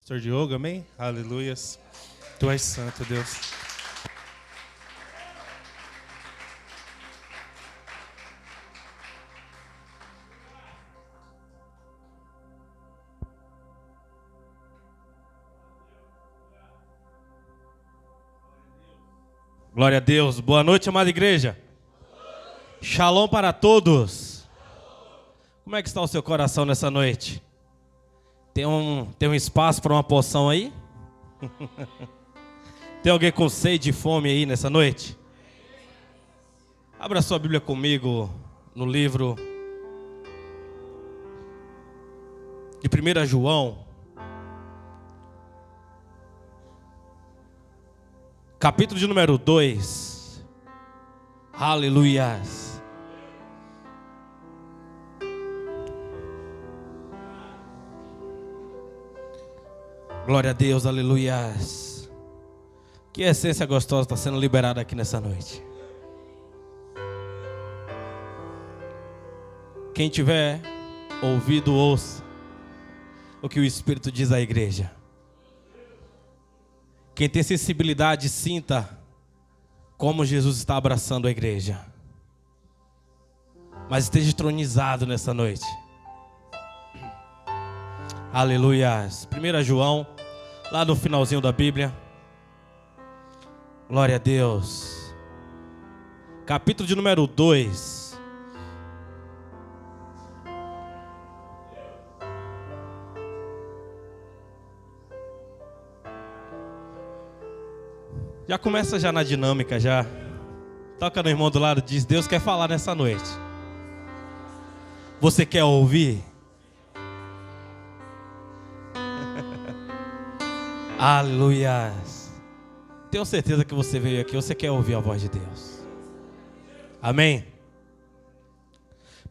Pastor Diogo, amém? Aleluias. Tu és santo, Deus. Glória a Deus. Boa noite, amada igreja. Shalom para todos. Como é que está o seu coração nessa noite? Tem um espaço para uma porção aí? Tem alguém com sede e fome aí nessa noite? Abra sua Bíblia comigo no livro de 1 João, capítulo de número 2. Aleluias. Glória a Deus, aleluias. Que essência gostosa está sendo liberada aqui nessa noite. Quem tiver ouvido, ouça o que o Espírito diz à igreja. Quem tem sensibilidade, sinta como Jesus está abraçando a igreja. Mas esteja entronizado nessa noite. Aleluias. 1 João, lá no finalzinho da Bíblia. Glória a Deus. Capítulo de número 2. Já começa já na dinâmica já. Toca no irmão do lado, diz: Deus quer falar nessa noite. Você quer ouvir? Aleluias. Tenho certeza que você veio aqui, você quer ouvir a voz de Deus. Amém?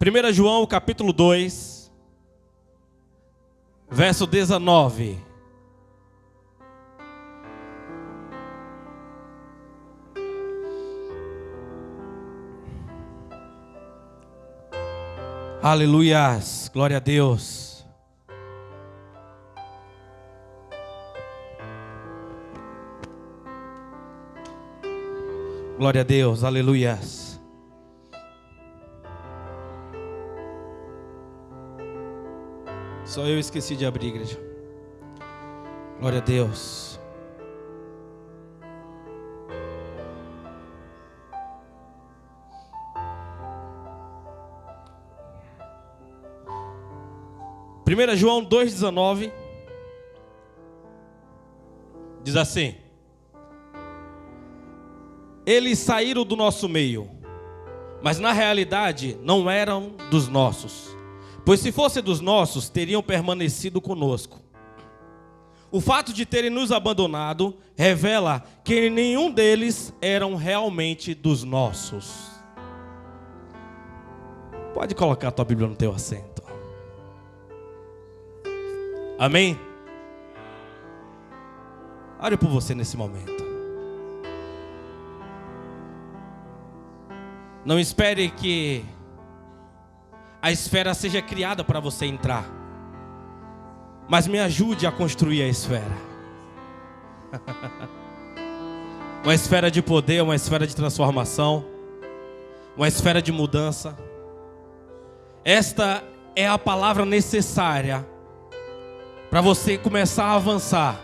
1 João capítulo 2, verso 19. Aleluias, glória a Deus. Glória a Deus, aleluias. Só eu esqueci de abrir, igreja. Glória a Deus. Primeira João 2,19 diz assim: eles saíram do nosso meio, mas na realidade não eram dos nossos, pois se fossem dos nossos, teriam permanecido conosco. O fato de terem nos abandonado revela que nenhum deles eram realmente dos nossos. Pode colocar a tua Bíblia no teu assento. Amém? Ore por você nesse momento. Não espere que a esfera seja criada para você entrar, mas me ajude a construir a esfera. Uma esfera de poder, uma esfera de transformação, uma esfera de mudança. Esta é a palavra necessária para você começar a avançar.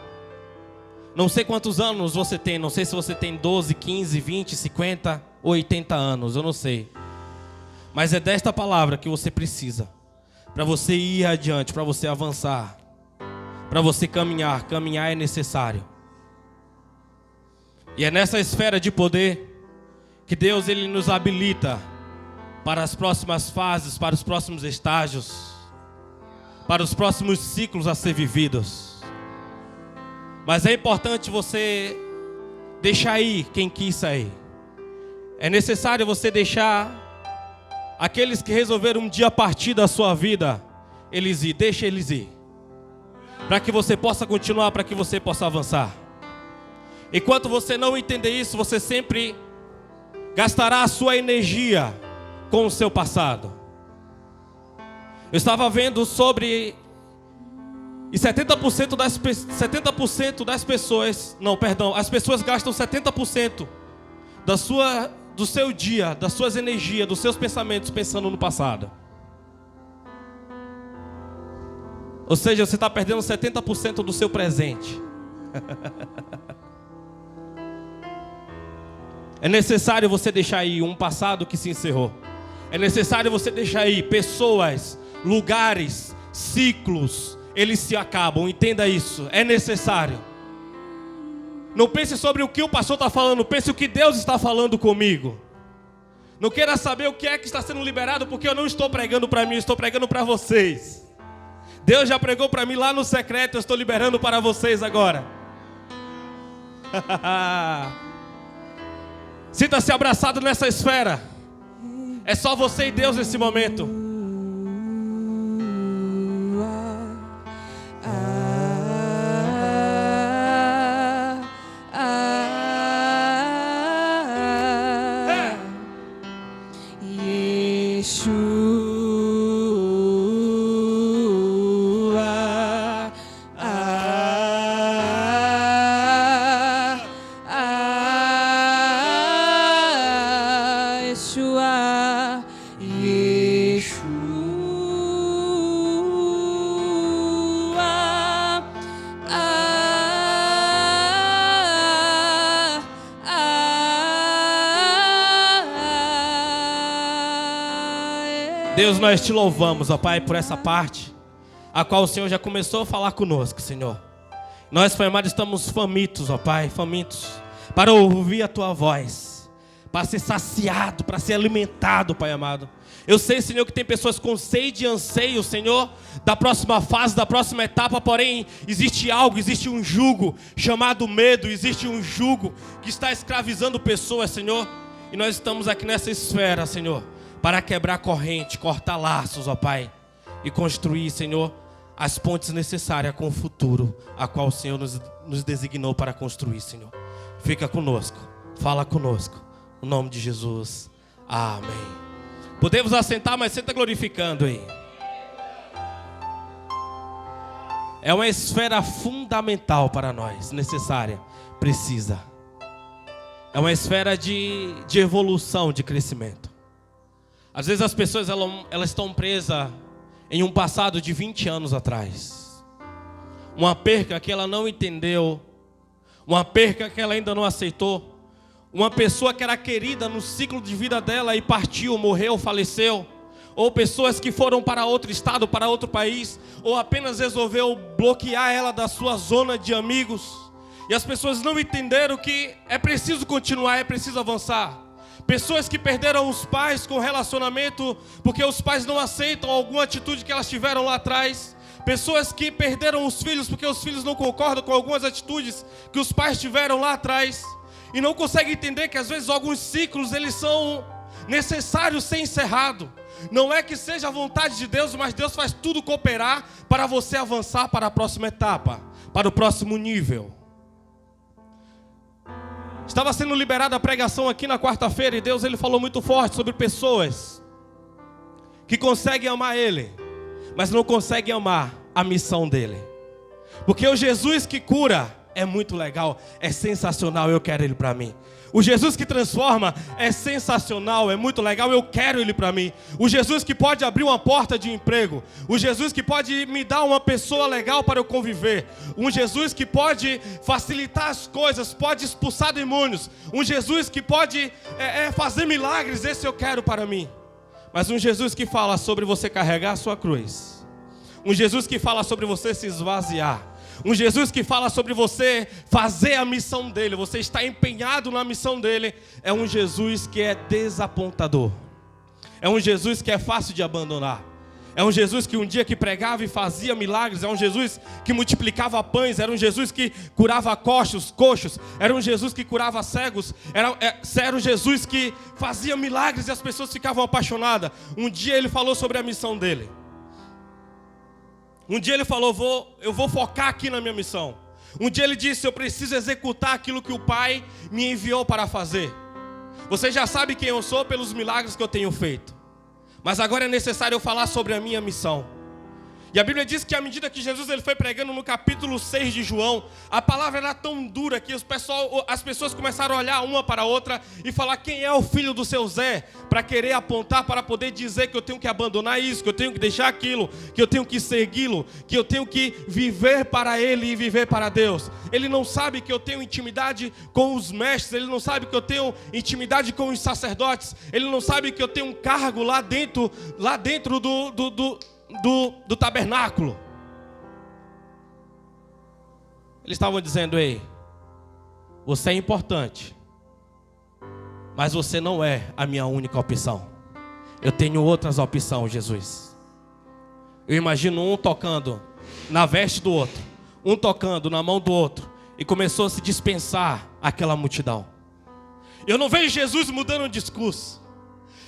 Não sei quantos anos você tem, não sei se você tem 12, 15, 20, 50 ou 80 anos, eu não sei. Mas é desta palavra que você precisa, para você ir adiante, para você avançar, para você caminhar. Caminhar é necessário. E é nessa esfera de poder que Deus ele nos habilita para as próximas fases, para os próximos estágios, para os próximos ciclos a ser vividos. Mas é importante você deixar ir quem quis sair. É necessário você deixar aqueles que resolveram um dia partir da sua vida, eles ir, deixa eles ir, para que você possa continuar, para que você possa avançar. Enquanto você não entender isso, você sempre gastará a sua energia com o seu passado. Eu estava vendo sobre E 70% das pessoas, não, perdão, as pessoas gastam 70% do seu dia, das suas energias, dos seus pensamentos pensando no passado. Ou seja, você está perdendo 70% do seu presente. É necessário você deixar aí um passado que se encerrou. É necessário você deixar aí pessoas, lugares, ciclos, eles se acabam, entenda isso. É necessário. Não pense sobre o que o pastor está falando, pense o que Deus está falando comigo. Não queira saber o que é que está sendo liberado, porque eu não estou pregando para mim, eu estou pregando para vocês. Deus já pregou para mim lá no secreto, eu estou liberando para vocês agora. Sinta-se abraçado nessa esfera. É só você e Deus nesse momento. Deus, nós te louvamos, ó Pai, por essa parte, a qual o Senhor já começou a falar conosco, Senhor. Nós, Pai amado, estamos famintos, ó Pai, famintos, para ouvir a Tua voz, para ser saciado, para ser alimentado, Pai amado. Eu sei, Senhor, que tem pessoas com sede e anseio, Senhor, da próxima fase, da próxima etapa, porém, existe algo, existe um jugo chamado medo, existe um jugo que está escravizando pessoas, Senhor, e nós estamos aqui nessa esfera, Senhor, para quebrar corrente, cortar laços, ó Pai, e construir, Senhor, as pontes necessárias com o futuro, a qual o Senhor nos designou para construir, Senhor. Fica conosco, fala conosco, no nome de Jesus, amém. Podemos assentar, mas senta glorificando aí. É uma esfera fundamental para nós, necessária, precisa. É uma esfera de evolução, de crescimento. Às vezes as pessoas elas estão presas em um passado de 20 anos atrás. Uma perca que ela não entendeu. Uma perca que ela ainda não aceitou. Uma pessoa que era querida no ciclo de vida dela e partiu, morreu, faleceu. Ou pessoas que foram para outro estado, para outro país. Ou apenas resolveu bloquear ela da sua zona de amigos. E as pessoas não entenderam que é preciso continuar, é preciso avançar. Pessoas que perderam os pais com relacionamento porque os pais não aceitam alguma atitude que elas tiveram lá atrás. Pessoas que perderam os filhos porque os filhos não concordam com algumas atitudes que os pais tiveram lá atrás. E não conseguem entender que às vezes alguns ciclos eles são necessários ser encerrados. Não é que seja a vontade de Deus, mas Deus faz tudo cooperar para você avançar para a próxima etapa, para o próximo nível. Estava sendo liberada a pregação aqui na quarta-feira e Deus ele falou muito forte sobre pessoas que conseguem amar Ele, mas não conseguem amar a missão dEle. Porque o Jesus que cura é muito legal, é sensacional, eu quero Ele para mim. O Jesus que transforma é sensacional, é muito legal, eu quero Ele para mim. O Jesus que pode abrir uma porta de emprego. O Jesus que pode me dar uma pessoa legal para eu conviver. Um Jesus que pode facilitar as coisas, pode expulsar demônios. Um Jesus que pode fazer milagres, esse eu quero para mim. Mas um Jesus que fala sobre você carregar a sua cruz. Um Jesus que fala sobre você se esvaziar. Um Jesus que fala sobre você fazer a missão dele, você está empenhado na missão dele. É um Jesus que é desapontador. É um Jesus que é fácil de abandonar. É um Jesus que um dia que pregava e fazia milagres. É um Jesus que multiplicava pães. Era um Jesus que curava coxos. Era um Jesus que curava cegos. Era um Jesus que fazia milagres e as pessoas ficavam apaixonadas. Um dia ele falou sobre a missão dele. Um dia ele falou, eu vou focar aqui na minha missão. Um dia ele disse, eu preciso executar aquilo que o Pai me enviou para fazer. Você já sabe quem eu sou pelos milagres que eu tenho feito. Mas agora é necessário eu falar sobre a minha missão. E a Bíblia diz que à medida que Jesus ele foi pregando no capítulo 6 de João, a palavra era tão dura que as pessoas começaram a olhar uma para a outra e falar: quem é o filho do seu Zé? Para querer apontar, para poder dizer que eu tenho que abandonar isso, que eu tenho que deixar aquilo, que eu tenho que segui-lo, que eu tenho que viver para Ele e viver para Deus. Ele não sabe que eu tenho intimidade com os mestres, ele não sabe que eu tenho intimidade com os sacerdotes, ele não sabe que eu tenho um cargo lá dentro do tabernáculo. Eles estavam dizendo: ei, você é importante, mas você não é a minha única opção. Eu tenho outras opções, Jesus. Eu imagino um tocando na veste do outro, um tocando na mão do outro, e começou a se dispensar aquela multidão. Eu não vejo Jesus mudando o discurso.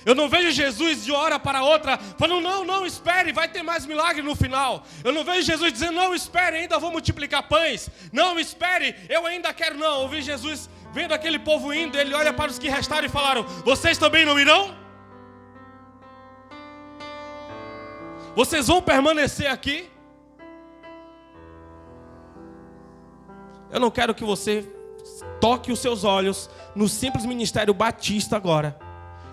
Eu não vejo Jesus de hora para outra falando: não, espere, vai ter mais milagre no final. Eu não vejo Jesus dizendo: não, espere, ainda vou multiplicar pães. Não, espere, eu ainda quero. Não, eu vi Jesus vendo aquele povo indo, ele olha para os que restaram e falaram: vocês também não irão? Vocês vão permanecer aqui? Eu não quero que você toque os seus olhos no simples ministério batista agora.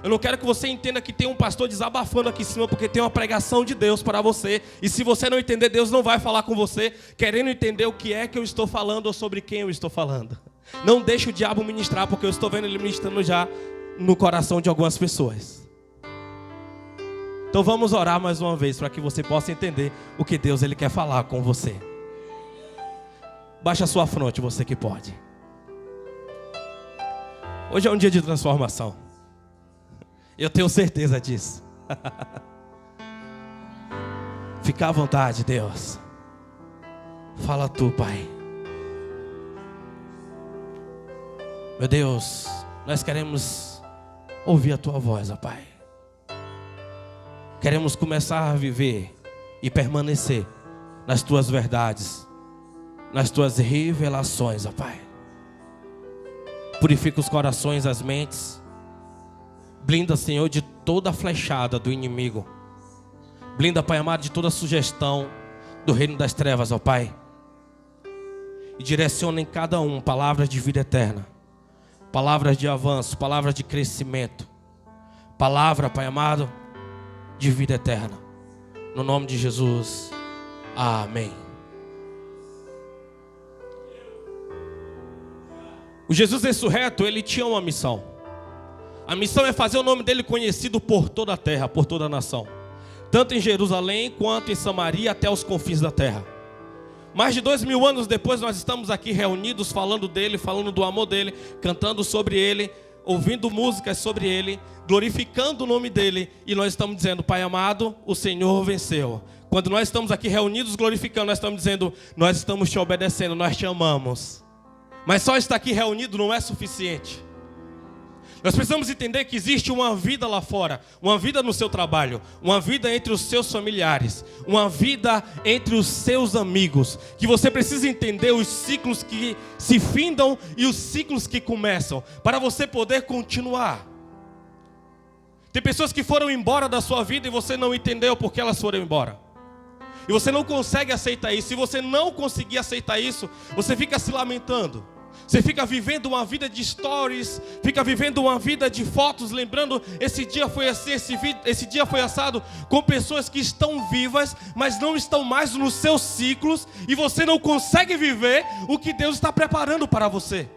Eu não quero que você entenda que tem um pastor desabafando aqui em cima porque tem uma pregação de Deus para você. E se você não entender, Deus não vai falar com você querendo entender o que é que eu estou falando ou sobre quem eu estou falando. Não deixe o diabo ministrar, porque eu estou vendo ele ministrando já no coração de algumas pessoas. Então vamos orar mais uma vez para que você possa entender o que Deus ele quer falar com você. Baixa a sua fronte, você que pode. Hoje é um dia de transformação. Eu tenho certeza disso. Fica à vontade, Deus. Fala tu, Pai. Meu Deus, nós queremos ouvir a tua voz, ó Pai. Queremos começar a viver e permanecer nas tuas verdades, nas tuas revelações, ó Pai. Purifica os corações, as mentes. Blinda, Senhor, de toda a flechada do inimigo. Blinda, Pai amado, de toda a sugestão do reino das trevas, ó Pai. E direciona em cada um palavras de vida eterna, palavras de avanço, palavras de crescimento. Palavra, Pai amado, de vida eterna. No nome de Jesus. Amém. O Jesus ressurreto, ele tinha uma missão. A missão é fazer o nome dele conhecido por toda a terra, por toda a nação. Tanto em Jerusalém, quanto em Samaria, até os confins da terra. Mais de 2000 anos depois, nós estamos aqui reunidos, falando dele, falando do amor dele, cantando sobre ele, ouvindo músicas sobre ele, glorificando o nome dele. E nós estamos dizendo: Pai amado, o Senhor venceu. Quando nós estamos aqui reunidos glorificando, nós estamos dizendo: nós estamos te obedecendo, nós te amamos. Mas só estar aqui reunido não é suficiente. Nós precisamos entender que existe uma vida lá fora, uma vida no seu trabalho, uma vida entre os seus familiares, uma vida entre os seus amigos, que você precisa entender os ciclos que se findam e os ciclos que começam, para você poder continuar. Tem pessoas que foram embora da sua vida e você não entendeu porque elas foram embora. E você não consegue aceitar isso. Se você não conseguir aceitar isso, você fica se lamentando. Você fica vivendo uma vida de stories, fica vivendo uma vida de fotos, lembrando: esse dia foi assim, esse dia foi assado, com pessoas que estão vivas, mas não estão mais nos seus ciclos, e você não consegue viver o que Deus está preparando para você.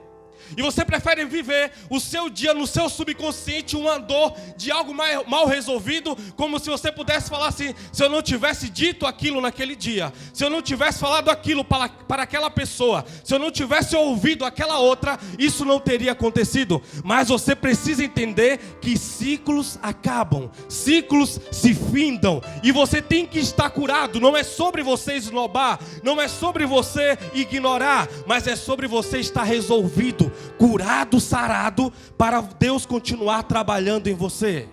E você prefere viver o seu dia no seu subconsciente, uma dor de algo mal resolvido, como se você pudesse falar assim: se eu não tivesse dito aquilo naquele dia, se eu não tivesse falado aquilo para aquela pessoa, se eu não tivesse ouvido aquela outra, isso não teria acontecido. Mas você precisa entender que ciclos acabam, ciclos se findam, e você tem que estar curado. Não é sobre você esnobar, não é sobre você ignorar, mas é sobre você estar resolvido, curado, sarado, para Deus continuar trabalhando em você.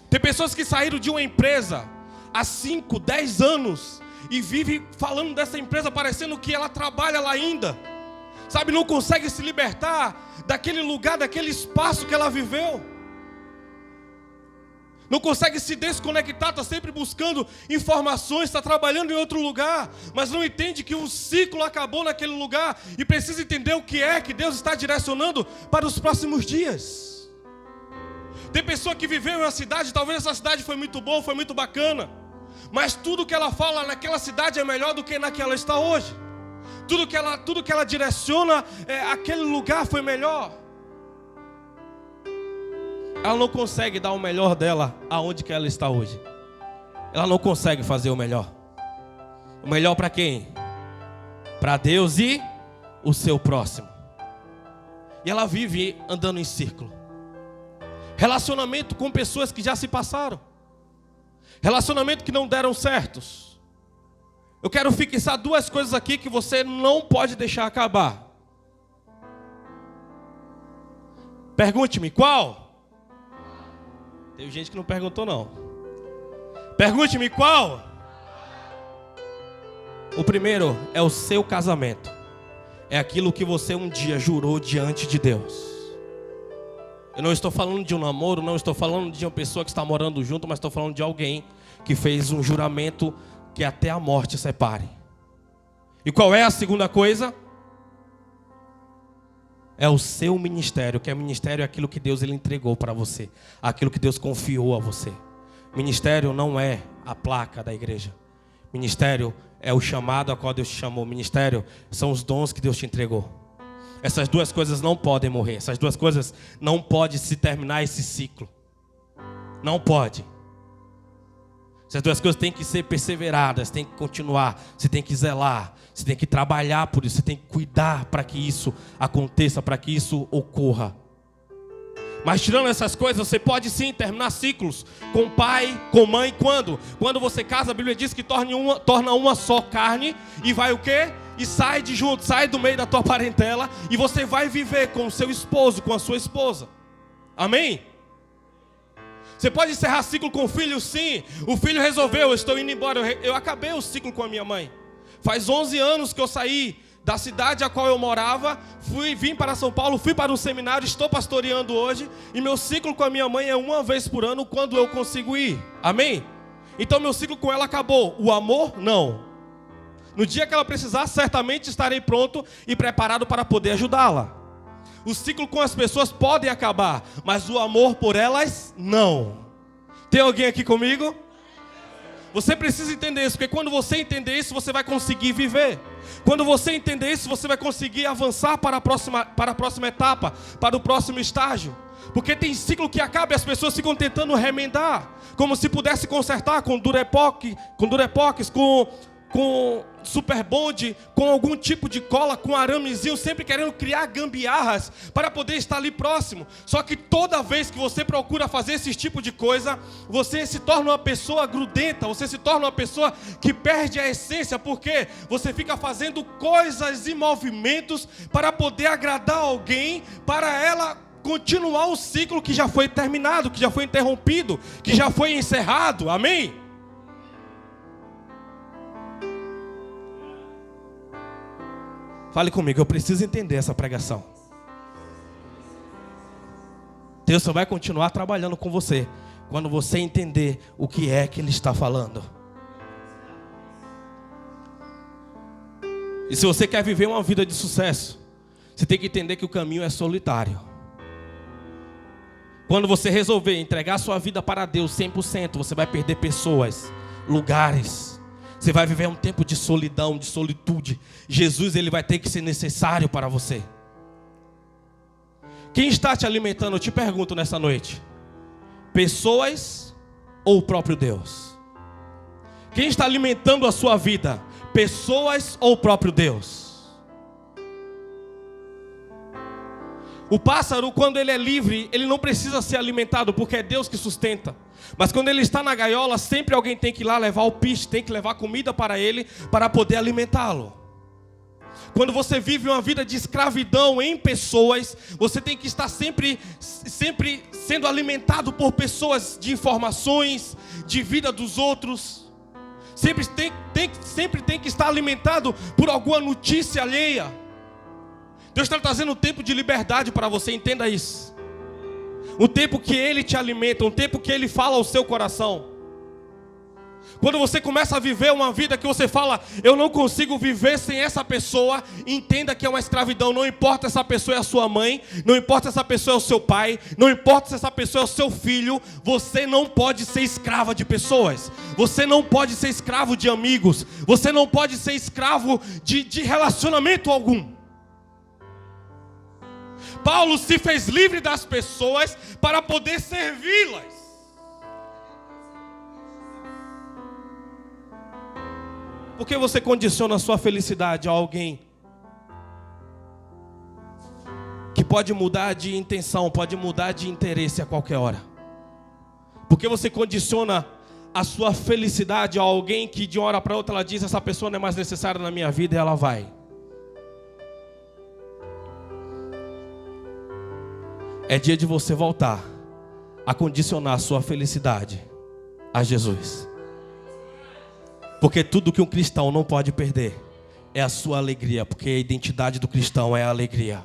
Tem pessoas que saíram de uma empresa há 5, 10 anos e vivem falando dessa empresa parecendo que ela trabalha lá ainda, sabe, não consegue se libertar daquele lugar, daquele espaço que ela viveu. Não consegue se desconectar, está sempre buscando informações, está trabalhando em outro lugar, mas não entende que um ciclo acabou naquele lugar e precisa entender o que é que Deus está direcionando para os próximos dias. Tem pessoa que viveu em uma cidade, talvez essa cidade foi muito boa, foi muito bacana, mas tudo que ela fala naquela cidade é melhor do que naquela está hoje. Tudo que ela direciona, aquele lugar foi melhor. Ela não consegue dar o melhor dela aonde que ela está hoje. Ela não consegue fazer o melhor. O melhor para quem? Para Deus e o seu próximo. E ela vive andando em círculo. Relacionamento com pessoas que já se passaram. Relacionamento que não deram certos. Eu quero fixar duas coisas aqui que você não pode deixar acabar. Pergunte-me, qual? Tem gente que não perguntou não. Pergunte-me qual? O primeiro é o seu casamento. É aquilo que você um dia jurou diante de Deus. Eu não estou falando de um namoro, não estou falando de uma pessoa que está morando junto, mas estou falando de alguém que fez um juramento que até a morte separe. E qual é a segunda coisa? É o seu ministério, que é ministério é aquilo que Deus ele entregou para você, aquilo que Deus confiou a você. Ministério não é a placa da igreja. Ministério é o chamado a qual Deus te chamou. Ministério são os dons que Deus te entregou. Essas duas coisas não podem morrer. Essas duas coisas não podem se terminar esse ciclo. Não pode. Essas duas coisas têm que ser perseveradas, têm que continuar, você tem que zelar, você tem que trabalhar por isso, você tem que cuidar para que isso aconteça, para que isso ocorra. Mas tirando essas coisas, você pode sim terminar ciclos com pai, com mãe, quando? Quando você casa, a Bíblia diz que torna uma só carne e vai o quê? E sai de junto, sai do meio da tua parentela e você vai viver com o seu esposo, com a sua esposa. Amém? Você pode encerrar ciclo com o filho, sim. O filho resolveu, eu estou indo embora. Eu acabei o ciclo com a minha mãe. Faz 11 anos que eu saí da cidade a qual eu morava, vim para São Paulo, fui para um seminário, estou pastoreando hoje. E meu ciclo com a minha mãe é uma vez por ano quando eu consigo ir. Amém? Então meu ciclo com ela acabou. O amor, não. No dia que ela precisar, certamente estarei pronto e preparado para poder ajudá-la. O ciclo com as pessoas pode acabar, mas o amor por elas, não. Tem alguém aqui comigo? Você precisa entender isso, porque quando você entender isso, você vai conseguir viver. Quando você entender isso, você vai conseguir avançar para a próxima etapa, para o próximo estágio. Porque tem ciclo que acaba e as pessoas ficam tentando remendar, como se pudesse consertar com durepox, com super bond, com algum tipo de cola, com aramezinho, sempre querendo criar gambiarras para poder estar ali próximo. Só que toda vez que você procura fazer esse tipo de coisa, você se torna uma pessoa grudenta, você se torna uma pessoa que perde a essência, porque você fica fazendo coisas e movimentos para poder agradar alguém, para ela continuar o ciclo que já foi terminado, que já foi interrompido, que já foi encerrado. Amém? Fale comigo, eu preciso entender essa pregação. Deus só vai continuar trabalhando com você quando você entender o que é que Ele está falando. E se você quer viver uma vida de sucesso, você tem que entender que o caminho é solitário. Quando você resolver entregar sua vida para Deus 100%, você vai perder pessoas, lugares. Você vai viver um tempo de solidão, de solitude. Jesus, ele vai ter que ser necessário para você. Quem está te alimentando, eu te pergunto nessa noite: pessoas ou o próprio Deus? Quem está alimentando a sua vida? Pessoas ou o próprio Deus? O pássaro, quando ele é livre, ele não precisa ser alimentado, porque é Deus que sustenta. Mas quando ele está na gaiola, sempre alguém tem que ir lá levar o piche, tem que levar comida para ele, para poder alimentá-lo. Quando você vive uma vida de escravidão em pessoas, você tem que estar sempre sendo alimentado por pessoas, de informações, de vida dos outros. Sempre tem que estar alimentado por alguma notícia alheia. Deus está trazendo um tempo de liberdade para você, entenda isso. um tempo que Ele te alimenta, um tempo que Ele fala ao seu coração. Quando você começa a viver uma vida que você fala, eu não consigo viver sem essa pessoa, entenda que é uma escravidão. Não importa se essa pessoa é a sua mãe, não importa se essa pessoa é o seu pai, não importa se essa pessoa é o seu filho, você não pode ser escrava de pessoas, você não pode ser escravo de amigos, você não pode ser escravo de relacionamento algum. Paulo se fez livre das pessoas para poder servi-las. Por que você condiciona a sua felicidade a alguém que pode mudar de intenção, pode mudar de interesse a qualquer hora? Por que você condiciona a sua felicidade a alguém que de uma hora para outra ela diz, essa pessoa não é mais necessária na minha vida, e ela vai? É dia de você voltar a condicionar a sua felicidade a Jesus. Porque tudo que um cristão não pode perder é a sua alegria, porque a identidade do cristão é a alegria.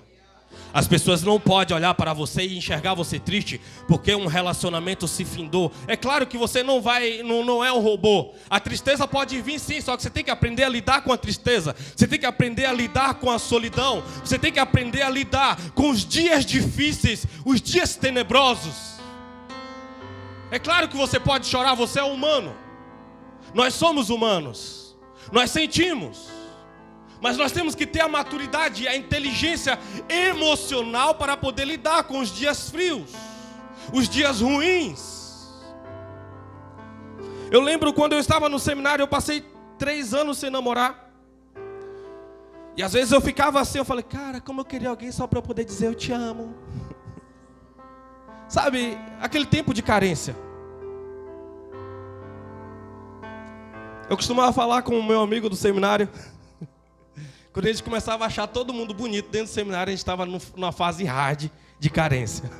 As pessoas não podem olhar para você e enxergar você triste porque um relacionamento se findou. É claro que você não é um robô. A tristeza pode vir sim, só que você tem que aprender a lidar com a tristeza. Você tem que aprender a lidar com a solidão. Você tem que aprender a lidar com os dias difíceis, os dias tenebrosos. É claro que você pode chorar, você é humano. Nós somos humanos, nós sentimos, mas nós temos que ter a maturidade e a inteligência emocional para poder lidar com os dias frios, os dias ruins. Eu lembro quando eu estava no seminário, eu passei 3 anos sem namorar. E às vezes eu ficava assim, eu falei, cara, como eu queria alguém só para eu poder dizer eu te amo. Sabe, aquele tempo de carência. Eu costumava falar com o meu amigo do seminário. Quando a gente começava a achar todo mundo bonito dentro do seminário, a gente estava numa fase hard de carência.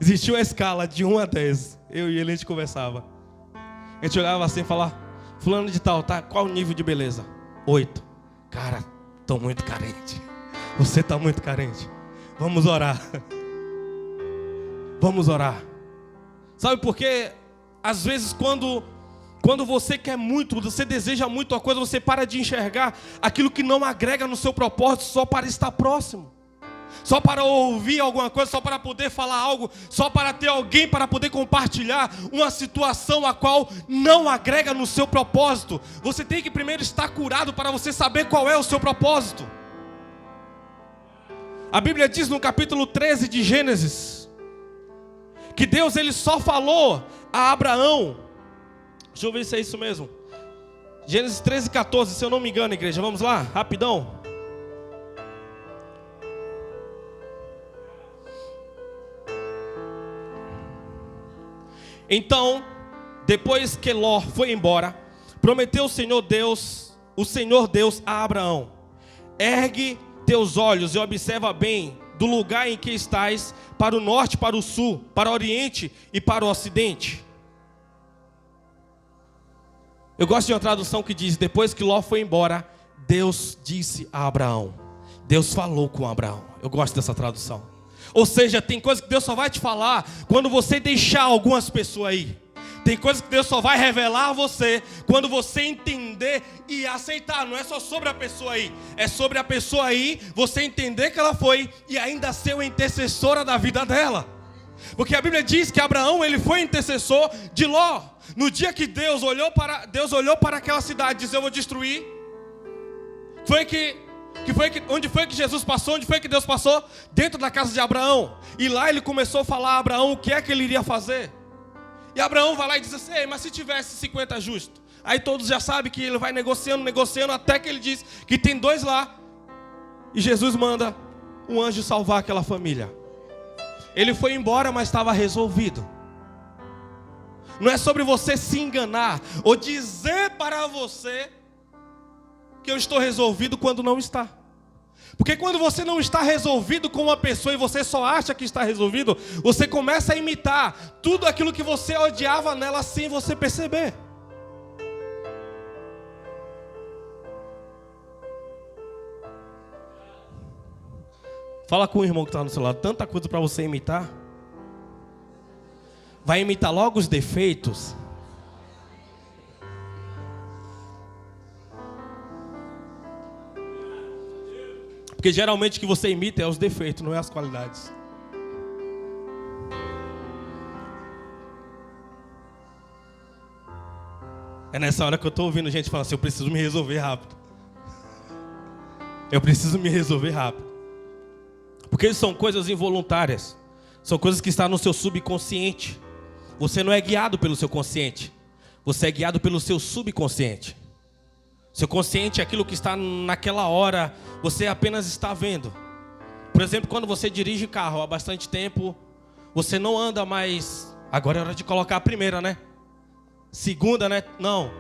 Existia uma escala de 1 a 10. Eu e ele, a gente conversava. A gente olhava assim e falava, fulano de tal, tá? Qual o nível de beleza? 8. Cara, estou muito carente. Você está muito carente. Vamos orar. Vamos orar. Sabe por quê? Às vezes quando você quer muito, você deseja muito uma coisa, você para de enxergar aquilo que não agrega no seu propósito só para estar próximo. Só para ouvir alguma coisa, só para poder falar algo, só para ter alguém para poder compartilhar uma situação a qual não agrega no seu propósito. Você tem que primeiro estar curado para você saber qual é o seu propósito. A Bíblia diz no capítulo 13 de Gênesis que Deus ele só falou a Abraão. Deixa eu ver se é isso mesmo. Gênesis 13, 14, se eu não me engano, igreja. Vamos lá, rapidão. Então, depois que Ló foi embora, prometeu o Senhor Deus a Abraão: ergue teus olhos e observa bem do lugar em que estás, para o norte, para o sul, para o oriente e para o ocidente. Eu gosto de uma tradução que diz, depois que Ló foi embora, Deus disse a Abraão. Deus falou com Abraão. Eu gosto dessa tradução. Ou seja, tem coisa que Deus só vai te falar quando você deixar algumas pessoas aí. Tem coisa que Deus só vai revelar a você quando você entender e aceitar. Não é só sobre a pessoa aí. É sobre a pessoa aí, você entender que ela foi e ainda ser uma intercessora da vida dela. Porque a Bíblia diz que Abraão ele foi intercessor de Ló. No dia que Deus olhou para aquela cidade e disse, eu vou destruir. Onde foi que Jesus passou? Onde foi que Deus passou? Dentro da casa de Abraão. E lá ele começou a falar a Abraão o que é que ele iria fazer. E Abraão vai lá e diz assim, mas se tivesse 50 justos? Aí todos já sabem que ele vai negociando, até que ele diz que tem 2 lá. E Jesus manda um anjo salvar aquela família. Ele foi embora, mas estava resolvido. Não é sobre você se enganar ou dizer para você que eu estou resolvido quando não está. Porque quando você não está resolvido com uma pessoa e você só acha que está resolvido, você começa a imitar tudo aquilo que você odiava nela sem você perceber. Fala com o irmão que está no seu lado, tanta coisa para você imitar. vai imitar logo os defeitos. Porque geralmente o que você imita é os defeitos, não é as qualidades. É nessa hora que eu estou ouvindo gente falando assim: eu preciso me resolver rápido. Eu preciso me resolver rápido. Porque são coisas involuntárias. São coisas que estão no seu subconsciente. Você não é guiado pelo seu consciente. Você é guiado pelo seu subconsciente. Seu consciente é aquilo que está naquela hora. Você apenas está vendo. Por exemplo, quando você dirige carro há bastante tempo, você não anda mais. Agora é hora de colocar a primeira, né? Segunda, né? Não.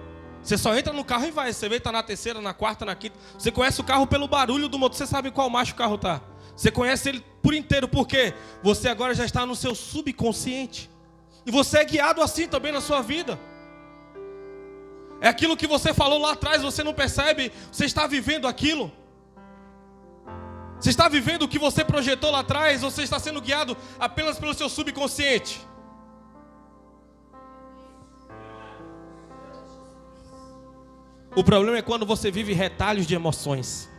Você só entra no carro e vai. Você vê, tá na terceira, na quarta, na quinta. Você conhece o carro pelo barulho do motor. Você sabe qual marcha o carro tá. Você conhece ele por inteiro. Por quê? Você agora já está no seu subconsciente. E você é guiado assim também na sua vida. É aquilo que você falou lá atrás, você não percebe. Você está vivendo aquilo. Você está vivendo o que você projetou lá atrás. Ou você está sendo guiado apenas pelo seu subconsciente. O problema é quando você vive retalhos de emoções.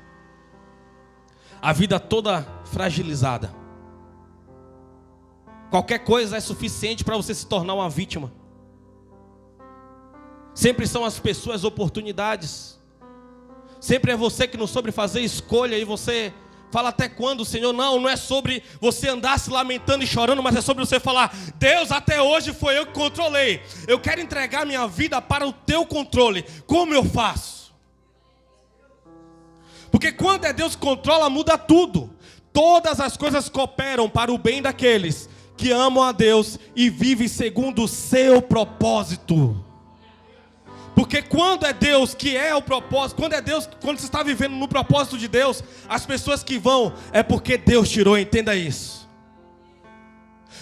A vida toda fragilizada. Qualquer coisa é suficiente para você se tornar uma vítima. Sempre são as pessoas oportunidades. Sempre é você que não soube fazer escolha. E você fala: até quando, Senhor? Não é sobre você andar se lamentando e chorando, mas é sobre você falar: Deus, até hoje foi eu que controlei. Eu quero entregar minha vida para o teu controle. Como eu faço? Porque quando é Deus que controla, muda tudo. Todas as coisas cooperam para o bem daqueles que amam a Deus e vivem segundo o seu propósito. Porque quando é Deus que é o propósito, quando você está vivendo no propósito de Deus, as pessoas que vão é porque Deus tirou, entenda isso.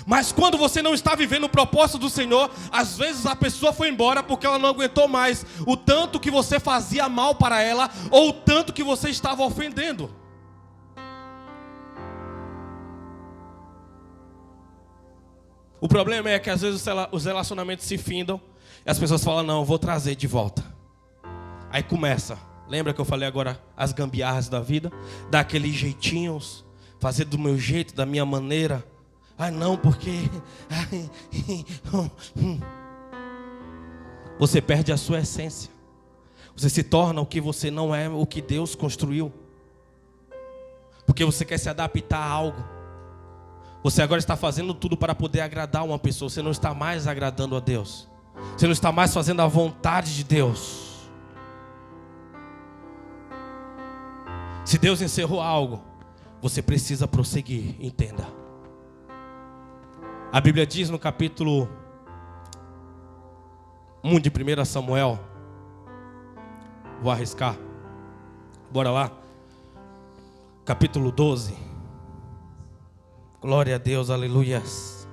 Mas quando você não está vivendo o propósito do Senhor, às vezes a pessoa foi embora porque ela não aguentou mais o tanto que você fazia mal para ela, ou o tanto que você estava ofendendo. O problema é que às vezes os relacionamentos se findam e as pessoas falam: não, eu vou trazer de volta. Aí começa, lembra que eu falei agora as gambiarras da vida? Dar aqueles jeitinhos, fazer do meu jeito, da minha maneira. Ah, não, porque você perde a sua essência. Você se torna o que você não é, o que Deus construiu. Porque você quer se adaptar a algo. Você agora está fazendo tudo para poder agradar uma pessoa. Você não está mais agradando a Deus. Você não está mais fazendo a vontade de Deus. Se Deus encerrou algo, você precisa prosseguir, entenda. A Bíblia diz no capítulo 1 de 1 Samuel. Vou arriscar. Bora lá. Capítulo 12. Glória a Deus, aleluias.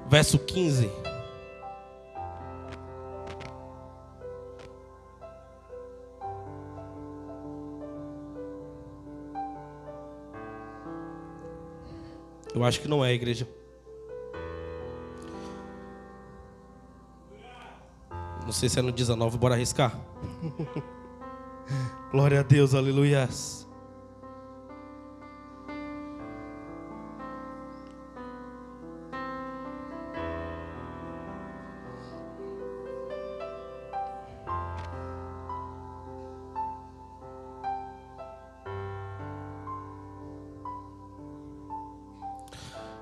Verso 15. Eu acho que não é, igreja. Não sei se é no 19, bora arriscar. Glória a Deus, aleluias.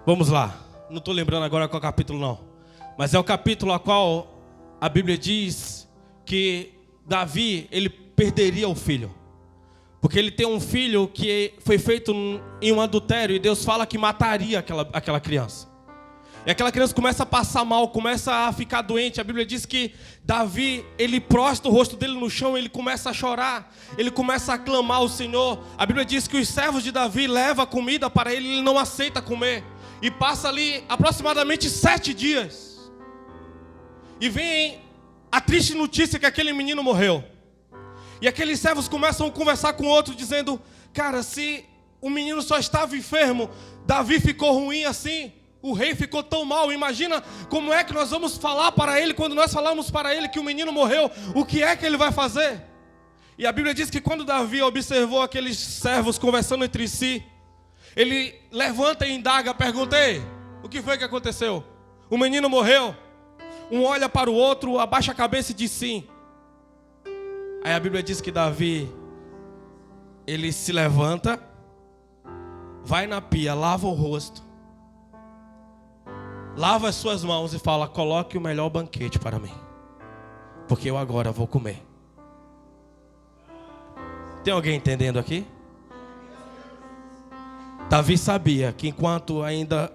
Vamos lá, não estou lembrando agora qual capítulo não, mas é o capítulo a qual a Bíblia diz que Davi, ele perderia o filho, porque ele tem um filho que foi feito em um adultério e Deus fala que mataria aquela criança. E aquela criança começa a passar mal, começa a ficar doente. A Bíblia diz que Davi, ele prostra o rosto dele no chão, ele começa a chorar, ele começa a clamar ao Senhor. A Bíblia diz que os servos de Davi levam comida para ele, ele não aceita comer. E passa ali aproximadamente 7 dias. E vem a triste notícia que aquele menino morreu. E aqueles servos começam a conversar com o outro, dizendo: cara, se o menino só estava enfermo, Davi ficou ruim assim, o rei ficou tão mal, imagina como é que nós vamos falar para ele, quando nós falamos para ele que o menino morreu, o que é que ele vai fazer? E a Bíblia diz que quando Davi observou aqueles servos conversando entre si, ele levanta e indaga, pergunta: ei, o que foi que aconteceu? O menino morreu? Um olha para o outro, abaixa a cabeça e diz sim. Aí a Bíblia diz que Davi, ele se levanta, vai na pia, lava o rosto, lava as suas mãos e fala: coloque o melhor banquete para mim, porque eu agora vou comer. Tem alguém entendendo aqui? Davi sabia que enquanto ainda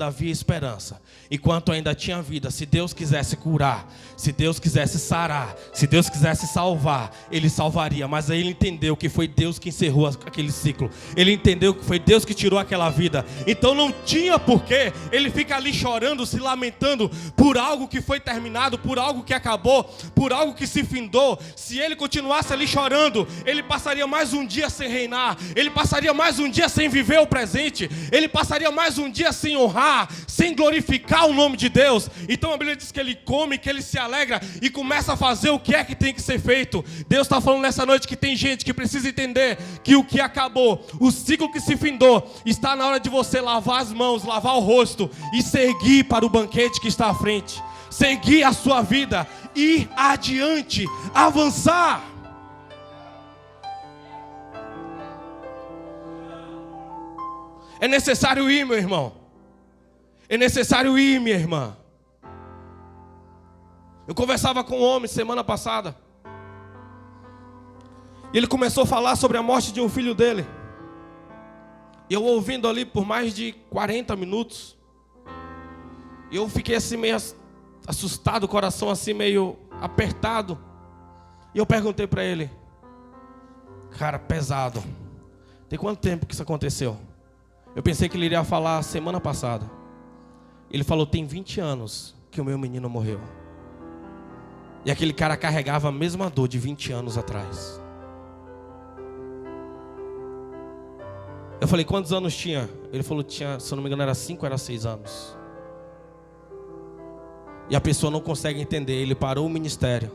havia esperança, enquanto ainda tinha vida, se Deus quisesse curar, se Deus quisesse sarar, se Deus quisesse salvar, Ele salvaria. Mas aí ele entendeu que foi Deus que encerrou aquele ciclo. Ele entendeu que foi Deus que tirou aquela vida. Então não tinha porquê ele ficar ali chorando, se lamentando por algo que foi terminado, por algo que acabou, por algo que se findou. Se ele continuasse ali chorando, ele passaria mais um dia sem reinar, ele passaria mais um dia sem viver o presente, ele passaria mais um dia sem honrar, sem glorificar o nome de Deus. Então a Bíblia diz que ele come, que ele se alegra e começa a fazer o que é que tem que ser feito. Deus está falando nessa noite que tem gente que precisa entender que o que acabou, o ciclo que se findou, está na hora de você lavar as mãos, lavar o rosto e seguir para o banquete que está à frente, seguir a sua vida, ir adiante, avançar. É necessário ir, meu irmão. É necessário ir, minha irmã. Eu conversava com um homem semana passada. E ele começou a falar sobre a morte de um filho dele. E eu ouvindo ali por mais de 40 minutos. E eu fiquei assim meio assustado, o coração assim meio apertado. E eu perguntei para ele: cara, pesado. Tem quanto tempo que isso aconteceu? Eu pensei que ele iria falar semana passada. Ele falou: tem 20 anos que o meu menino morreu. E aquele cara carregava a mesma dor de 20 anos atrás. Eu falei: quantos anos tinha? Ele falou: tinha, se eu não me engano, era 5 ou era 6 anos. E a pessoa não consegue entender. Ele parou o ministério,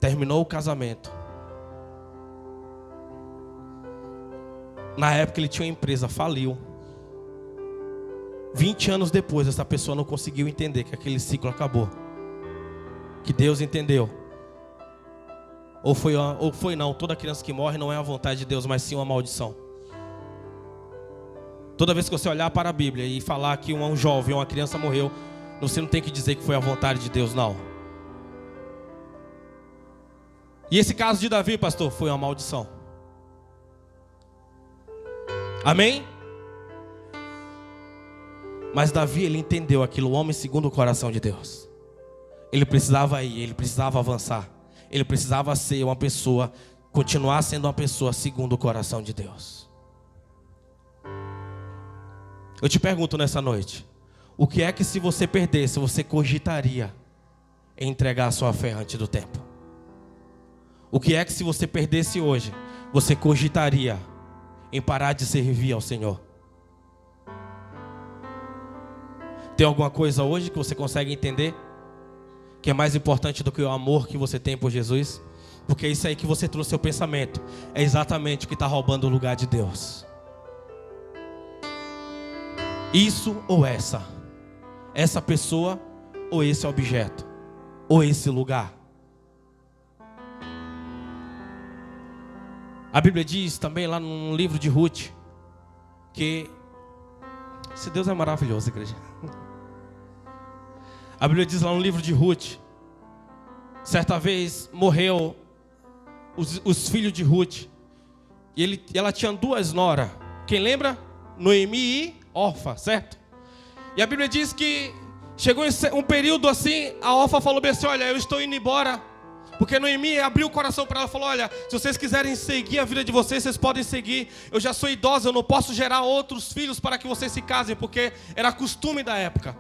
terminou o casamento. Na época ele tinha uma empresa, faliu. 20 anos depois, essa pessoa não conseguiu entender que aquele ciclo acabou. Que Deus entendeu. Ou foi não, toda criança que morre não é a vontade de Deus, mas sim uma maldição. Toda vez que você olhar para a Bíblia e falar que um jovem, uma criança morreu, você não tem que dizer que foi a vontade de Deus, não. E esse caso de Davi, pastor, foi uma maldição. Amém? Mas Davi, ele entendeu aquilo, o homem segundo o coração de Deus. Ele precisava ir, ele precisava avançar. Ele precisava ser uma pessoa, continuar sendo uma pessoa segundo o coração de Deus. Eu te pergunto nessa noite: o que é que, se você perdesse, você cogitaria em entregar a sua fé antes do tempo? O que é que, se você perdesse hoje, você cogitaria em parar de servir ao Senhor? Tem alguma coisa hoje que você consegue entender que é mais importante do que o amor que você tem por Jesus? Porque é isso aí que você trouxe ao pensamento. É exatamente o que está roubando o lugar de Deus. Isso ou essa? Essa pessoa ou esse objeto? Ou esse lugar? A Bíblia diz também lá no livro de Ruth que esse Deus é maravilhoso, igreja. A Bíblia diz lá no livro de Ruth, certa vez morreu os filhos de Ruth. E ela tinha 2 noras. Quem lembra? Noemi e Orfa, certo? E a Bíblia diz que chegou um período assim, a Orfa falou bem assim: olha, eu estou indo embora. Porque Noemi abriu o coração para ela e falou: olha, se vocês quiserem seguir a vida de vocês, vocês podem seguir. Eu já sou idosa, eu não posso gerar outros filhos para que vocês se casem, porque era costume da época.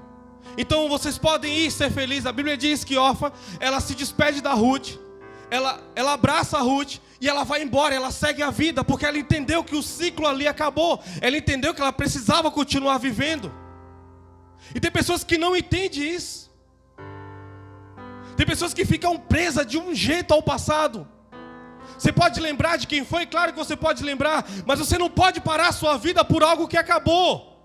Então vocês podem ir ser felizes. A Bíblia diz que Orfa, ela se despede da Ruth. ela abraça a Ruth e ela vai embora, ela segue a vida, porque ela entendeu que o ciclo ali acabou. Ela entendeu que ela precisava continuar vivendo. E tem pessoas que não entendem isso. Tem pessoas que ficam presas de um jeito ao passado. Você pode lembrar de quem foi? Claro que você pode lembrar, mas você não pode parar a sua vida por algo que acabou.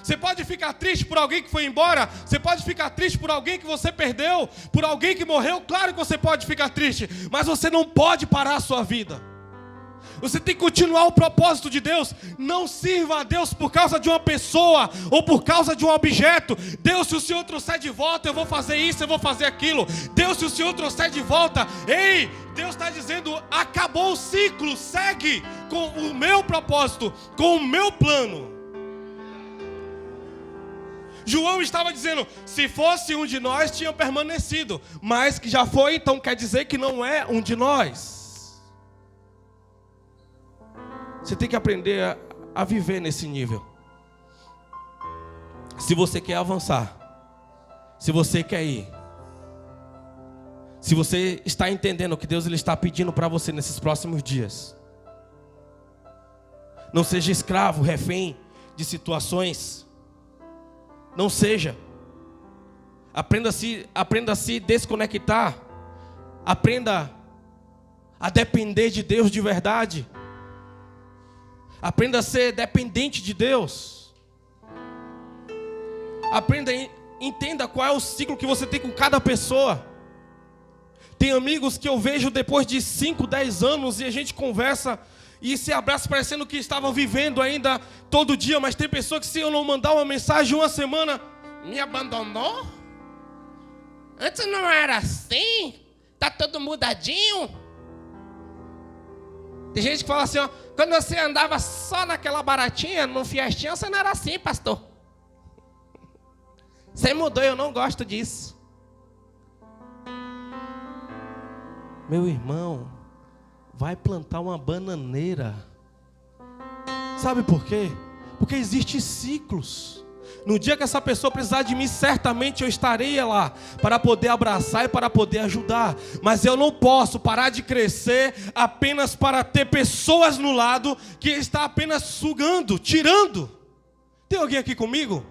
Você pode ficar triste por alguém que foi embora. Você pode ficar triste por alguém que você perdeu, por alguém que morreu. Claro que você pode ficar triste, mas você não pode parar a sua vida. Você tem que continuar o propósito de Deus. Não sirva a Deus por causa de uma pessoa ou por causa de um objeto. Deus, se o Senhor trouxer de volta, eu vou fazer isso, eu vou fazer aquilo. Deus, se o Senhor trouxer de volta, ei, Deus está dizendo, acabou o ciclo, segue com o meu propósito, com o meu plano. João estava dizendo, se fosse um de nós, tinha permanecido. Mas que já foi, então quer dizer que não é um de nós. Você tem que aprender a viver nesse nível. Se você quer avançar, se você quer ir, se você está entendendo o que Deus ele está pedindo para você nesses próximos dias, não seja escravo, refém de situações. Não seja. Aprenda a se desconectar. Aprenda a depender de Deus de verdade. Aprenda a ser dependente de Deus. Entenda qual é o ciclo que você tem com cada pessoa. Tem amigos que eu vejo depois de 5, 10 anos e a gente conversa e se abraça parecendo que estavam vivendo ainda todo dia. Mas tem pessoas que, se eu não mandar uma mensagem uma semana, me abandonou? Antes não era assim? Tá todo mudadinho? Tem gente que fala assim, ó, quando você andava só naquela baratinha, no Fiestinha, você não era assim, pastor. Você mudou, eu não gosto disso. Meu irmão, vai plantar uma bananeira. Sabe por quê? Porque existem ciclos. No dia que essa pessoa precisar de mim, certamente eu estarei lá para poder abraçar e para poder ajudar. Mas eu não posso parar de crescer apenas para ter pessoas no lado que está apenas sugando, tirando. Tem alguém aqui comigo?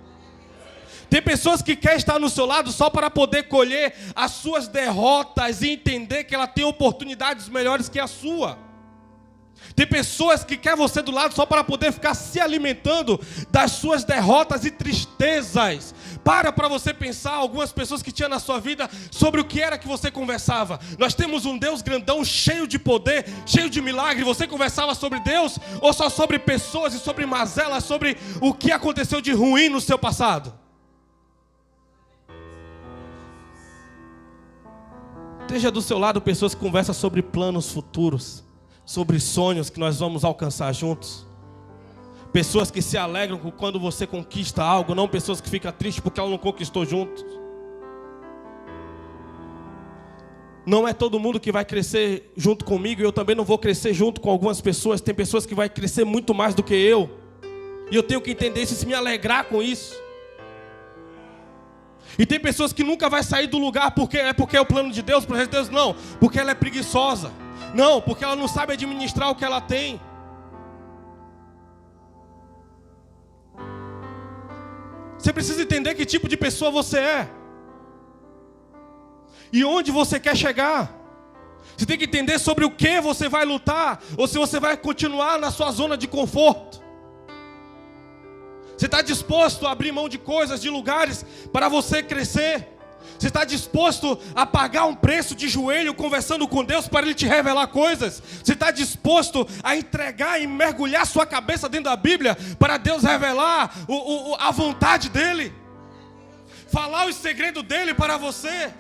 Tem pessoas que querem estar no seu lado só para poder colher as suas derrotas e entender que ela tem oportunidades melhores que a sua. Tem pessoas que querem você do lado só para poder ficar se alimentando das suas derrotas e tristezas. Para você pensar algumas pessoas que tinha na sua vida sobre o que era que você conversava. Nós temos um Deus grandão, cheio de poder, cheio de milagre. Você conversava sobre Deus ou só sobre pessoas e sobre mazelas, sobre o que aconteceu de ruim no seu passado? Esteja do seu lado pessoas que conversam sobre planos futuros, sobre sonhos que nós vamos alcançar juntos. Pessoas que se alegram quando você conquista algo, não pessoas que ficam tristes porque ela não conquistou juntos. Não é todo mundo que vai crescer junto comigo, e eu também não vou crescer junto com algumas pessoas. Tem pessoas que vão crescer muito mais do que eu, e eu tenho que entender isso e me alegrar com isso. E tem pessoas que nunca vai sair do lugar porque é o plano de Deus, projeto de Deus, não, porque ela é preguiçosa, não, porque ela não sabe administrar o que ela tem. Você precisa entender que tipo de pessoa você é e onde você quer chegar. Você tem que entender sobre o que você vai lutar, ou se você vai continuar na sua zona de conforto. Você está disposto a abrir mão de coisas, de lugares, para você crescer? Você está disposto a pagar um preço de joelho conversando com Deus para Ele te revelar coisas? Você está disposto a entregar e mergulhar sua cabeça dentro da Bíblia para Deus revelar a vontade dEle? Falar os segredos dEle para você?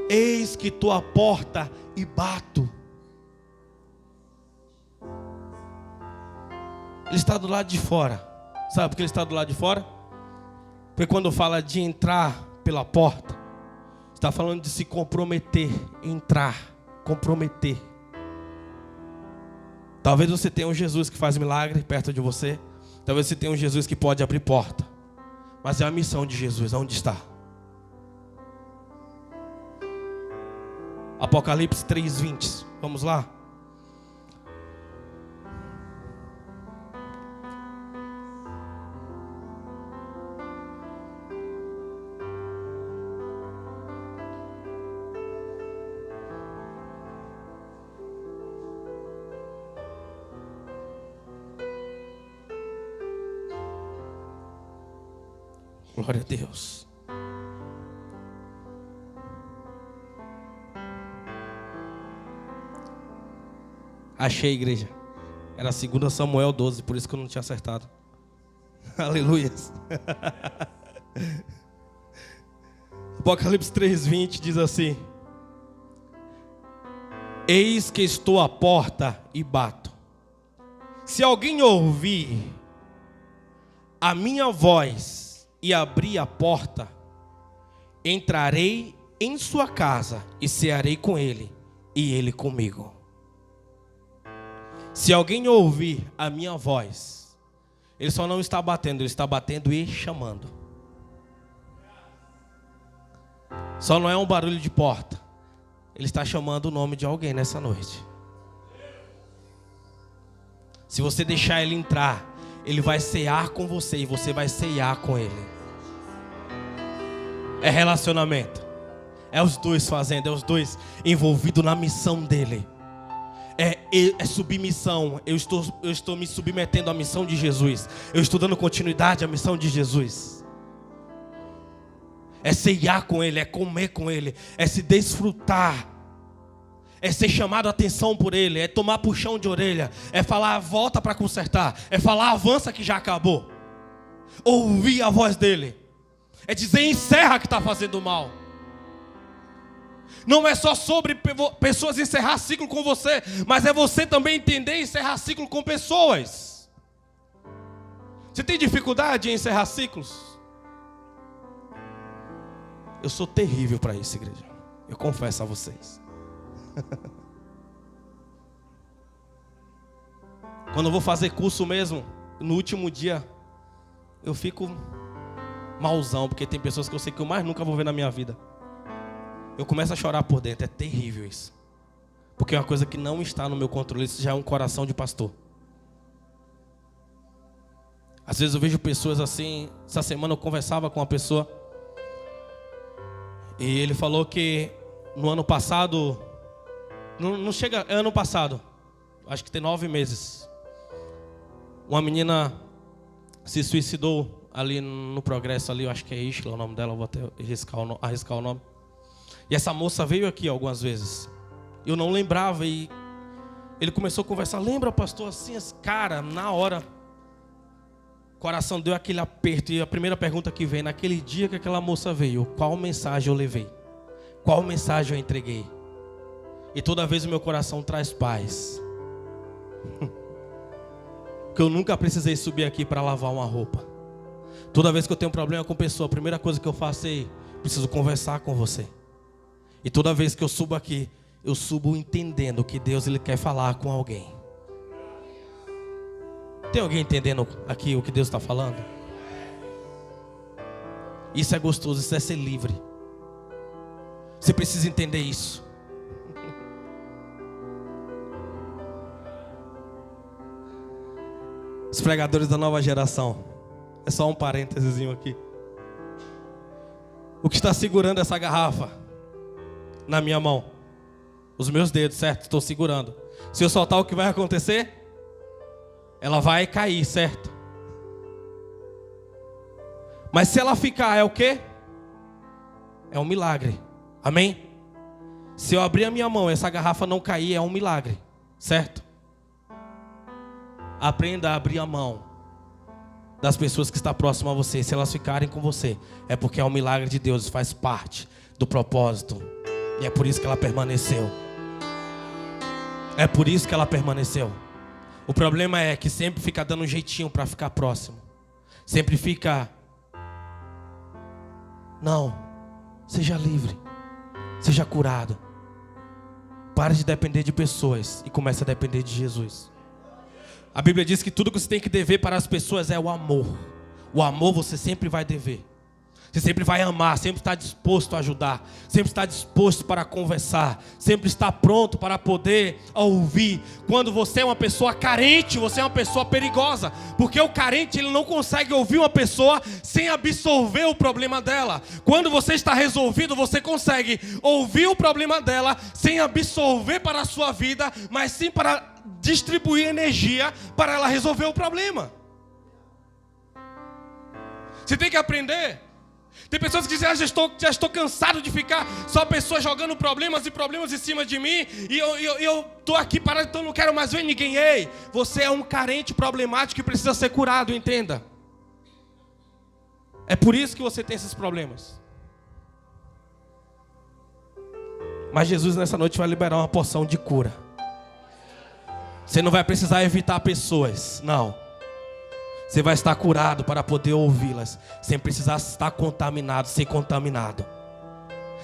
Eis que estou à porta e bato. Ele está do lado de fora. Sabe por que ele está do lado de fora? Porque quando fala de entrar pela porta, está falando de se comprometer, entrar, comprometer. Talvez você tenha um Jesus que faz milagre perto de você. Talvez você tenha um Jesus que pode abrir porta. Mas é a missão de Jesus, onde está? Apocalipse 3:20. Vamos lá? Glória a Deus. Achei, igreja. Era 2 Samuel 12, por isso que eu não tinha acertado. Aleluia. Apocalipse 3:20 diz assim: eis que estou à porta e bato. Se alguém ouvir a minha voz e abrir a porta, entrarei em sua casa e cearei com ele e ele comigo. Se alguém ouvir a minha voz, ele só não está batendo, ele está batendo e chamando. Só não é um barulho de porta. Ele está chamando o nome de alguém nessa noite. Se você deixar ele entrar, ele vai cear com você e você vai cear com ele. É relacionamento. É os dois fazendo, é os dois envolvidos na missão dele. É submissão. Eu estou me submetendo à missão de Jesus. Eu estou dando continuidade à missão de Jesus. É ceiar com ele, é comer com ele, é se desfrutar, é ser chamado a atenção por ele, é tomar puxão de orelha, é falar volta para consertar, é falar avança que já acabou, ouvir a voz dele, é dizer encerra que está fazendo mal. Não é só sobre pessoas encerrar ciclo com você, mas é você também entender encerrar ciclo com pessoas. Você tem dificuldade em encerrar ciclos? Eu sou terrível para isso, igreja. Eu confesso a vocês. Quando eu vou fazer curso mesmo, no último dia, eu fico malzão, porque tem pessoas que eu sei que eu mais nunca vou ver na minha vida. Eu começo a chorar por dentro, é terrível isso. Porque é uma coisa que não está no meu controle, isso já é um coração de pastor. Às vezes eu vejo pessoas assim, essa semana eu conversava com uma pessoa, e ele falou que no ano passado, não chega, é ano passado, acho que tem 9 meses, uma menina se suicidou ali no Progresso, ali, eu acho que é Isla o nome dela, eu vou até arriscar o nome. E essa moça veio aqui algumas vezes, eu não lembrava, e ele começou a conversar, lembra pastor, assim, cara, na hora, o coração deu aquele aperto, e a primeira pergunta que veio, naquele dia que aquela moça veio, qual mensagem eu levei? Qual mensagem eu entreguei? E toda vez o meu coração traz paz. Que eu nunca precisei subir aqui para lavar uma roupa. Toda vez que eu tenho um problema com pessoa, a primeira coisa que eu faço é preciso conversar com você. E toda vez que eu subo aqui, eu subo entendendo que Deus ele quer falar com alguém. Tem alguém entendendo aqui o que Deus está falando? Isso é gostoso, isso é ser livre. Você precisa entender isso. Os pregadores da nova geração. É só um parênteses aqui. O que está segurando essa garrafa na minha mão? Os meus dedos, certo? Estou segurando. Se eu soltar, o que vai acontecer? Ela vai cair, certo? Mas se ela ficar, é o quê? É um milagre. Amém? Se eu abrir a minha mão e essa garrafa não cair, é um milagre, certo? Aprenda a abrir a mão das pessoas que estão próximas a você. Se elas ficarem com você, é porque é um milagre de Deus, faz parte do propósito. E é por isso que ela permaneceu. É por isso que ela permaneceu. O problema é que sempre fica dando um jeitinho para ficar próximo. Sempre fica... Não, seja livre. Seja curado. Pare de depender de pessoas e comece a depender de Jesus. A Bíblia diz que tudo que você tem que dever para as pessoas é o amor. O amor você sempre vai dever. Você sempre vai amar, sempre está disposto a ajudar, sempre está disposto para conversar, sempre está pronto para poder ouvir. Quando você é uma pessoa carente, você é uma pessoa perigosa, porque o carente ele não consegue ouvir uma pessoa sem absorver o problema dela. Quando você está resolvido, você consegue ouvir o problema dela sem absorver para a sua vida, mas sim para distribuir energia para ela resolver o problema. Você tem que aprender. Tem pessoas que dizem, já estou cansado de ficar só pessoas jogando problemas e problemas em cima de mim, e eu estou aqui parado, então não quero mais ver ninguém. Ei, você é um carente problemático que precisa ser curado, entenda. É por isso que você tem esses problemas. Mas Jesus nessa noite vai liberar uma porção de cura. Você não vai precisar evitar pessoas, não. Você vai estar curado para poder ouvi-las, sem precisar estar contaminado, ser contaminado.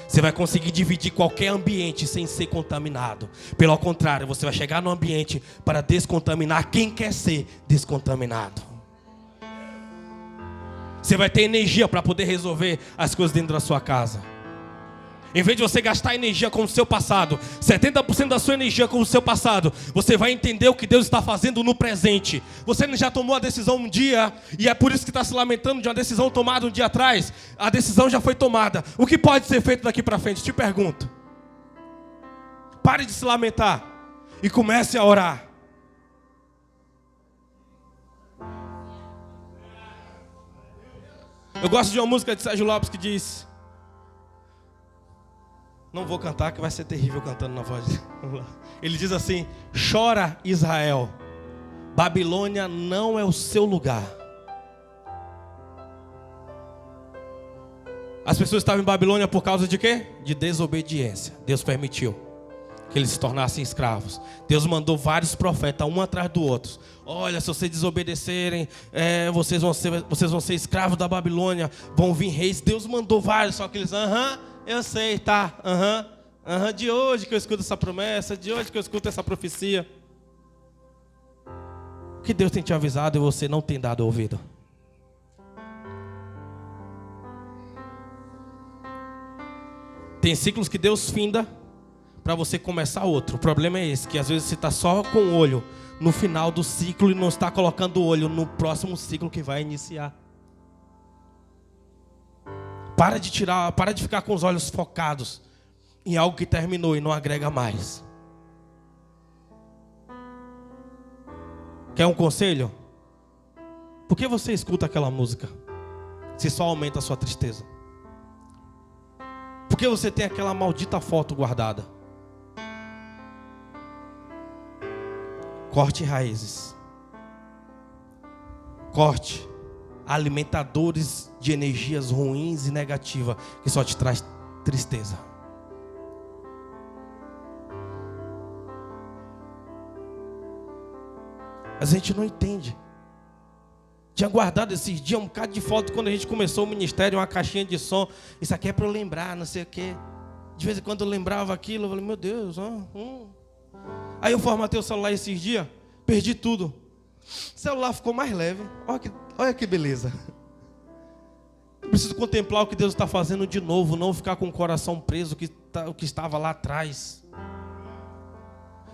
Você vai conseguir dividir qualquer ambiente sem ser contaminado. Pelo contrário, você vai chegar no ambiente para descontaminar quem quer ser descontaminado. Você vai ter energia para poder resolver as coisas dentro da sua casa. Em vez de você gastar energia com o seu passado, 70% da sua energia com o seu passado, você vai entender o que Deus está fazendo no presente. Você já tomou a decisão um dia, e é por isso que está se lamentando de uma decisão tomada um dia atrás. A decisão já foi tomada. O que pode ser feito daqui para frente? Te pergunto. Pare de se lamentar e comece a orar. Eu gosto de uma música de Sérgio Lopes que diz... Não vou cantar, que vai ser terrível cantando na voz. Ele diz assim: chora Israel, Babilônia não é o seu lugar. As pessoas estavam em Babilônia por causa de quê? De desobediência. Deus permitiu que eles se tornassem escravos. Deus mandou vários profetas, um atrás do outro. Olha, se vocês desobedecerem, vocês vão ser escravos da Babilônia, vão vir reis. Deus mandou vários, só que eles, eu sei, tá, de hoje que eu escuto essa promessa, de hoje que eu escuto essa profecia. O que Deus tem te avisado e você não tem dado ouvido. Tem ciclos que Deus finda para você começar outro. O problema é esse, que às vezes você está só com o olho no final do ciclo e não está colocando o olho no próximo ciclo que vai iniciar. Para de ficar com os olhos focados em algo que terminou e não agrega mais. Quer um conselho? Por que você escuta aquela música se só aumenta a sua tristeza? Por que você tem aquela maldita foto guardada? Corte raízes. Corte alimentadores de energias ruins e negativas que só te traz tristeza. Mas a gente não entende. Tinha guardado esses dias um bocado de foto quando a gente começou o ministério, uma caixinha de som. Isso aqui é para eu lembrar, não sei o quê. De vez em quando eu lembrava aquilo, eu falei, meu Deus. Aí eu formatei o celular esses dias, perdi tudo. O celular ficou mais leve. Olha que beleza. Eu preciso contemplar o que Deus está fazendo de novo, não ficar com o coração preso o que estava lá atrás.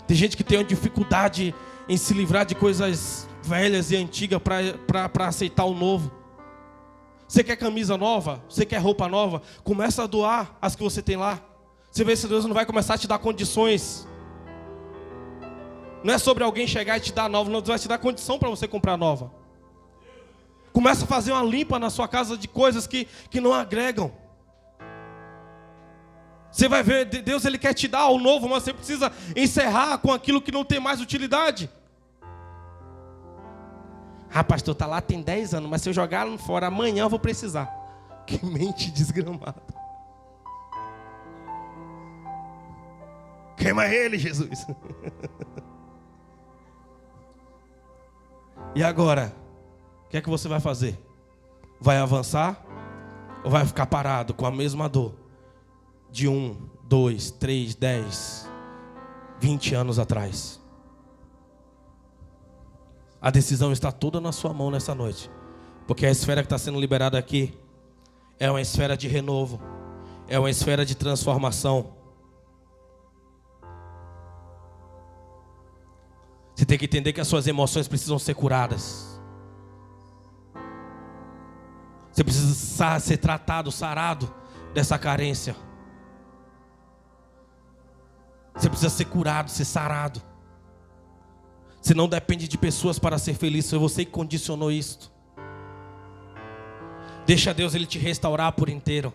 Tem gente que tem uma dificuldade em se livrar de coisas velhas e antigas para aceitar o novo. Você quer camisa nova? Você quer roupa nova? Começa a doar as que você tem lá. Você vê se Deus não vai começar a te dar condições. Não é sobre alguém chegar e te dar nova, não, Deus vai te dar condição para você comprar nova. Começa a fazer uma limpa na sua casa de coisas que não agregam. Você vai ver, Deus ele quer te dar o novo, mas você precisa encerrar com aquilo que não tem mais utilidade. Pastor, tá lá tem 10 anos, mas se eu jogar fora amanhã eu vou precisar. Que mente desgramada. Queima ele, Jesus. E agora? O que é que você vai fazer? Vai avançar? Ou vai ficar parado com a mesma dor de 1, 2, 3, 10, 20 anos atrás? A decisão está toda na sua mão nessa noite. Porque a esfera que está sendo liberada aqui É uma esfera de renovo. É uma esfera de transformação. Você tem que entender que as suas emoções precisam ser curadas. Você precisa ser tratado, sarado dessa carência. Você precisa ser curado, ser sarado. Você não depende de pessoas para ser feliz. Foi você que condicionou isto. Deixa Deus Ele te restaurar por inteiro.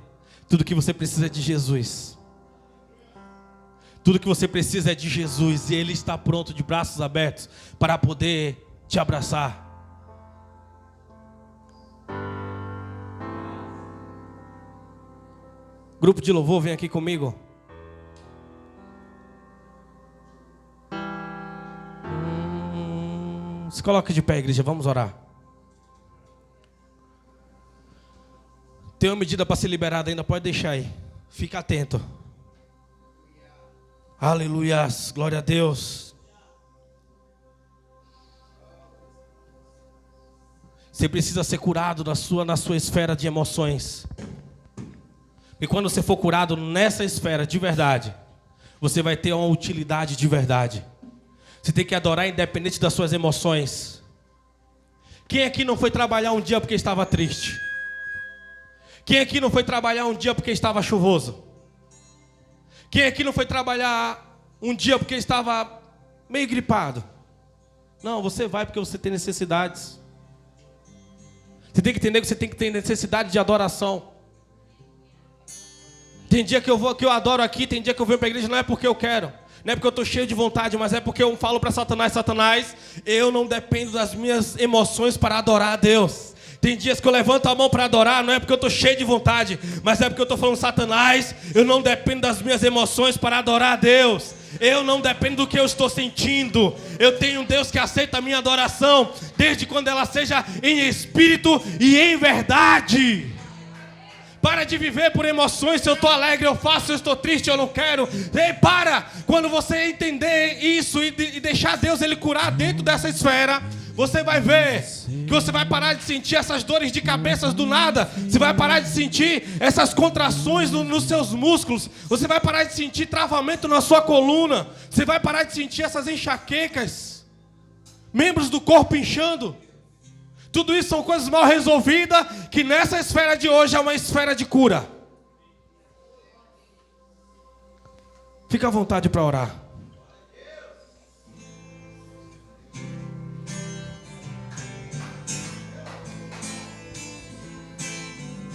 Tudo que você precisa é de Jesus. Tudo que você precisa é de Jesus. E Ele está pronto, de braços abertos, para poder te abraçar. Grupo de louvor, vem aqui comigo. Se coloque de pé, igreja, vamos orar. Tem uma medida para ser liberada ainda, pode deixar aí. Fica atento. Aleluias, glória a Deus. Você precisa ser curado na sua esfera de emoções. E quando você for curado nessa esfera de verdade, você vai ter uma utilidade de verdade. Você tem que adorar independente das suas emoções. Quem aqui não foi trabalhar um dia porque estava triste? Quem aqui não foi trabalhar um dia porque estava chuvoso? Quem aqui não foi trabalhar um dia porque estava meio gripado? Não, você vai porque você tem necessidades. Você tem que entender que você tem que ter necessidade de adoração. Tem dia que eu adoro aqui, tem dia que eu venho para a igreja, não é porque eu quero. Não é porque eu estou cheio de vontade, mas é porque eu falo para Satanás: Satanás, eu não dependo das minhas emoções para adorar a Deus. Tem dias que eu levanto a mão para adorar, não é porque eu estou cheio de vontade, mas é porque eu estou falando: Satanás, eu não dependo das minhas emoções para adorar a Deus. Eu não dependo do que eu estou sentindo. Eu tenho um Deus que aceita a minha adoração, desde quando ela seja em espírito e em verdade. Para de viver por emoções. Se eu estou alegre, eu faço. Se eu estou triste, eu não quero. Ei, para! Quando você entender isso e deixar Deus Ele curar dentro dessa esfera, você vai ver que você vai parar de sentir essas dores de cabeça do nada. Você vai parar de sentir essas contrações nos seus músculos. Você vai parar de sentir travamento na sua coluna. Você vai parar de sentir essas enxaquecas, membros do corpo inchando. Tudo isso são coisas mal resolvidas, que nessa esfera de hoje é uma esfera de cura. Fica à vontade para orar.